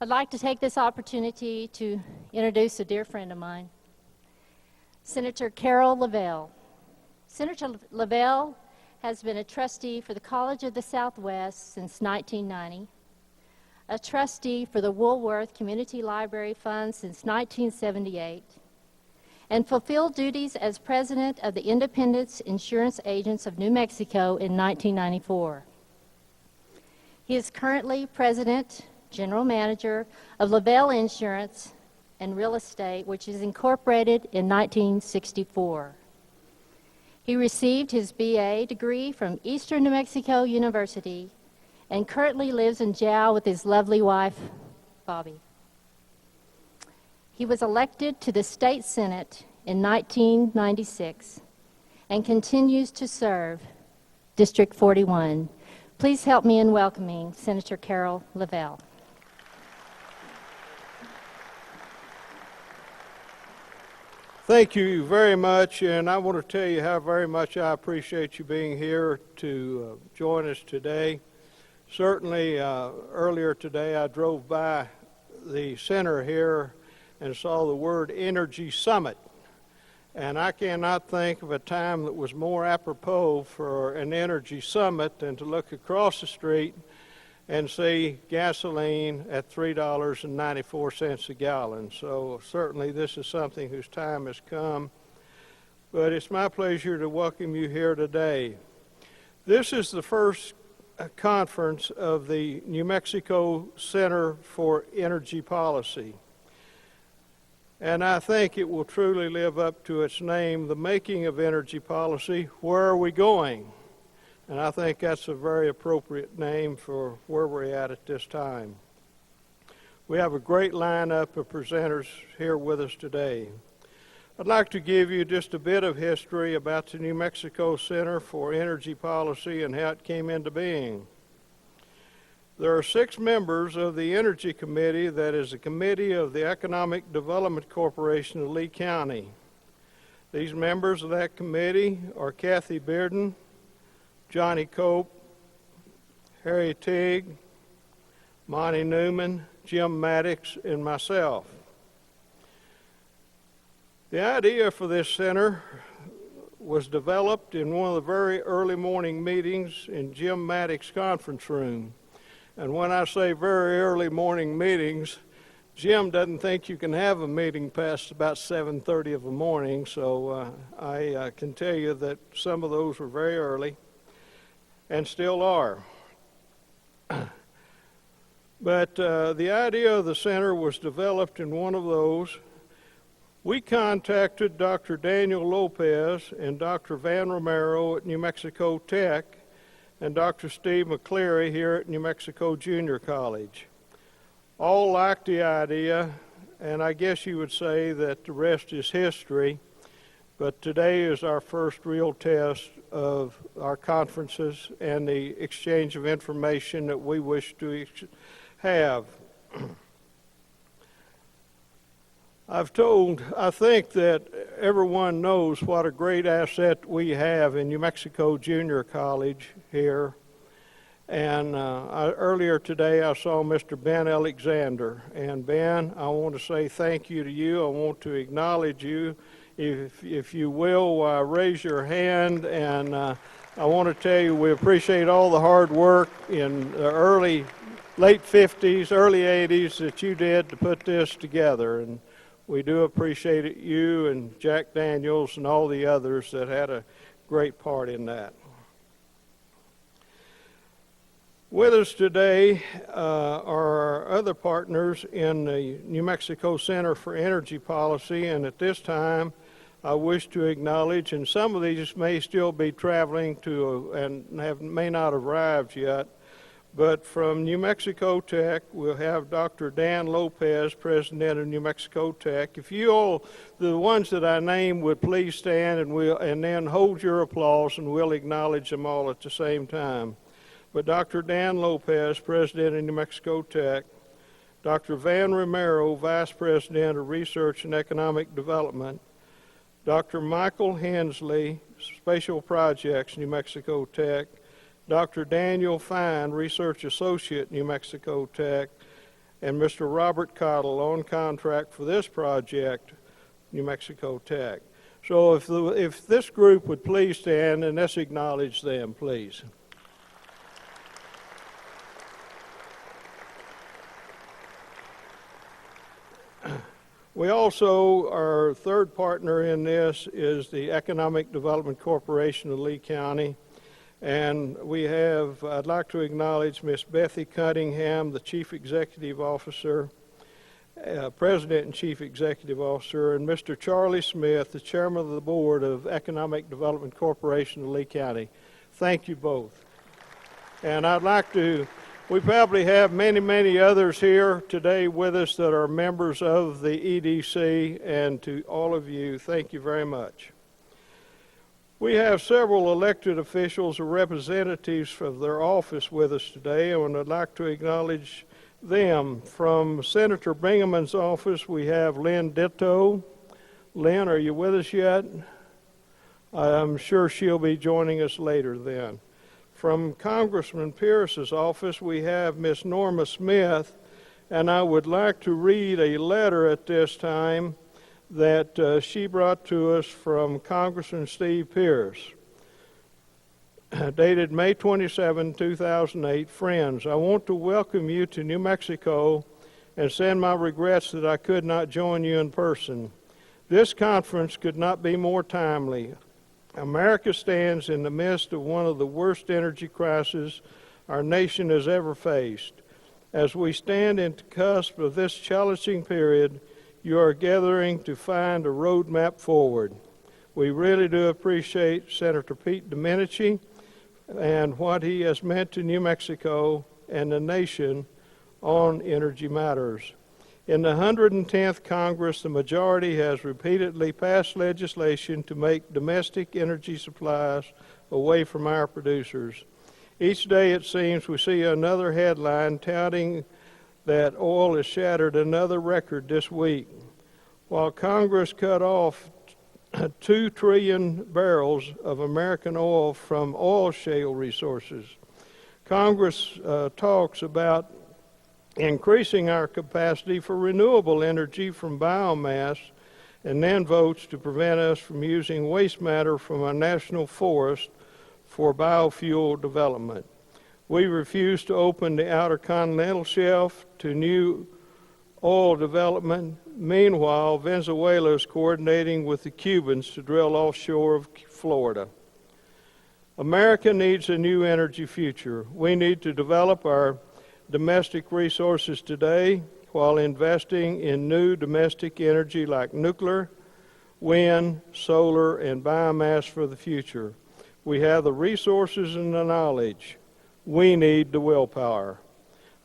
I'd like to take this opportunity to introduce a dear friend of mine, Senator Carroll Leavell. Senator Leavell has been a trustee for the College of the Southwest since 1990, a trustee for the Woolworth Community Library Fund since 1978, and fulfilled duties as president of the Independence Insurance Agents of New Mexico in 1994. He is currently president, general manager of Leavell Insurance and Real Estate, which is incorporated in 1964. He received his BA degree from Eastern New Mexico University and currently lives in Jow with his lovely wife, Bobby. He was elected to the State Senate in 1996 and continues to serve District 41. Please help me in welcoming Senator Carroll Leavell. Thank you very much, and I want to tell you how very much I appreciate you being here to join us today. Certainly, earlier today I drove by the center here and saw the word Energy Summit, and I cannot think of a time that was more apropos for an energy summit than to look across the street and see gasoline at $3.94 a gallon. So certainly this is something whose time has come, but it's my pleasure to welcome you here today. This is the first conference of the New Mexico Center for Energy Policy, and I think it will truly live up to its name, The Making of Energy Policy, Where Are We Going? And I think that's a very appropriate name for where we're at this time. We have a great lineup of presenters here with us today. I'd like to give you just a bit of history about the New Mexico Center for Energy Policy and how it came into being. There are 6 members of the Energy Committee, that is a committee of the Economic Development Corporation of Lee County. These members of that committee are Kathy Bearden, Johnny Cope, Harry Teague, Monty Newman, Jim Maddox, and myself. The idea for this center was developed in one of the very early morning meetings in Jim Maddox's conference room. And when I say very early morning meetings, Jim doesn't think you can have a meeting past about 7:30 of the morning, so I can tell you that some of those were very early and still are. But the idea of the center was developed in one of those. We contacted Dr. Daniel Lopez and Dr. Van Romero at New Mexico Tech and Dr. Steve McCleary here at New Mexico Junior College. All liked the idea, and I guess you would say that the rest is history, but today is our first real test of our conferences and the exchange of information that we wish to have. I think that everyone knows what a great asset we have in New Mexico Junior College here. And earlier today I saw Mr. Ben Alexander. And Ben, I want to say thank you to you. I want to acknowledge you. If you will, raise your hand. And I want to tell you we appreciate all the hard work in the late 50s, early 80s that you did to put this together. And we do appreciate it, you and Jack Daniels and all the others that had a great part in that. With us today are our other partners in the New Mexico Center for Energy Policy, and at this time I wish to acknowledge, and some of these may still be traveling to and may not have arrived yet, but from New Mexico Tech, we'll have Dr. Dan Lopez, President of New Mexico Tech. If you all, the ones that I named, would please stand and then hold your applause, and we'll acknowledge them all at the same time. But Dr. Dan Lopez, President of New Mexico Tech, Dr. Van Romero, Vice President of Research and Economic Development, Dr. Michael Hensley, Special Projects, New Mexico Tech, Dr. Daniel Fine, Research Associate, New Mexico Tech, and Mr. Robert Cottle on contract for this project, New Mexico Tech. So if this group would please stand and let's acknowledge them, please. We also, our third partner in this is the Economic Development Corporation of Lee County. And we have, I'd like to acknowledge Miss Bethy Cunningham, the Chief Executive Officer, President and Chief Executive Officer, and Mr. Charlie Smith, the Chairman of the Board of Economic Development Corporation of Lee County. Thank you both. And I'd like to, we probably have many others here today with us that are members of the EDC, and to all of you, thank you very much. We have several elected officials or representatives of their office with us today, and I'd like to acknowledge them. From Senator Bingham's office, we have Lynn Ditto. Lynn, are you with us yet? I'm sure she'll be joining us later then. From Congressman Pierce's office, we have Miss Norma Smith, and I would like to read a letter at this time that she brought to us from Congressman Steve Pierce. Dated May 27, 2008, friends, I want to welcome you to New Mexico and send my regrets that I could not join you in person. This conference could not be more timely. America stands in the midst of one of the worst energy crises our nation has ever faced. As we stand at the cusp of this challenging period, you are gathering to find a roadmap forward. We really do appreciate Senator Pete Domenici and what he has meant to New Mexico and the nation on energy matters. In the 110th Congress, the majority has repeatedly passed legislation to make domestic energy supplies away from our producers. Each day, it seems, we see another headline touting that oil has shattered another record this week. While Congress cut off 2 trillion barrels of American oil from oil shale resources, Congress talks about increasing our capacity for renewable energy from biomass, and then votes to prevent us from using waste matter from our national forest for biofuel development. We refuse to open the outer continental shelf to new oil development. Meanwhile, Venezuela is coordinating with the Cubans to drill offshore of Florida. America needs a new energy future. We need to develop our domestic resources today while investing in new domestic energy like nuclear, wind, solar, and biomass for the future. We have the resources and the knowledge. We need the willpower.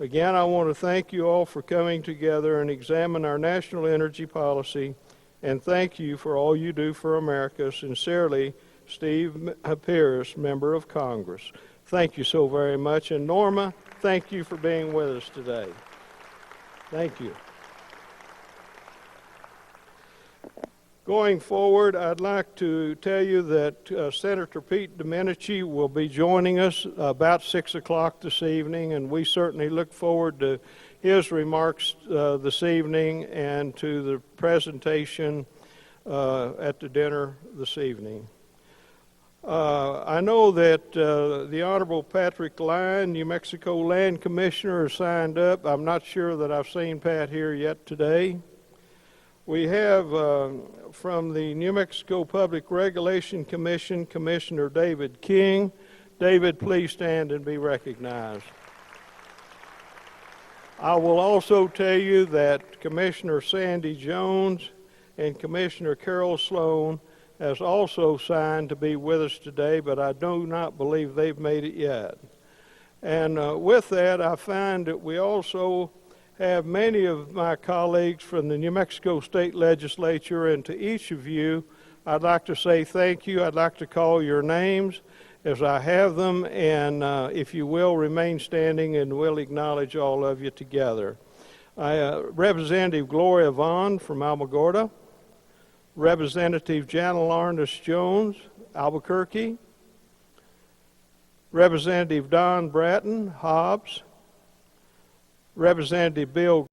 Again, I want to thank you all for coming together and examine our national energy policy, and thank you for all you do for America. Sincerely, Steve Pierce, Member of Congress. Thank you so very much. And Norma, thank you for being with us today. Thank you. Going forward, I'd like to tell you that Senator Pete Domenici will be joining us about 6 o'clock this evening, and we certainly look forward to his remarks this evening and to the presentation at the dinner this evening. I know that the Honorable Patrick Lyon, New Mexico Land Commissioner, is signed up. I'm not sure that I've seen Pat here yet today. We have from the New Mexico Public Regulation Commission, Commissioner David King. David, please stand and be recognized. I will also tell you that Commissioner Sandy Jones and Commissioner Carroll Sloan has also signed to be with us today, but I do not believe they've made it yet. And with that, I find that we also have many of my colleagues from the New Mexico State Legislature, and to each of you, I'd like to say thank you. I'd like to call your names as I have them, and if you will, remain standing and we'll acknowledge all of you together. Representative Gloria Vaughn from Alamogordo, Representative Jana Larness Jones, Albuquerque, Representative Don Bratton, Hobbs, Representative Bill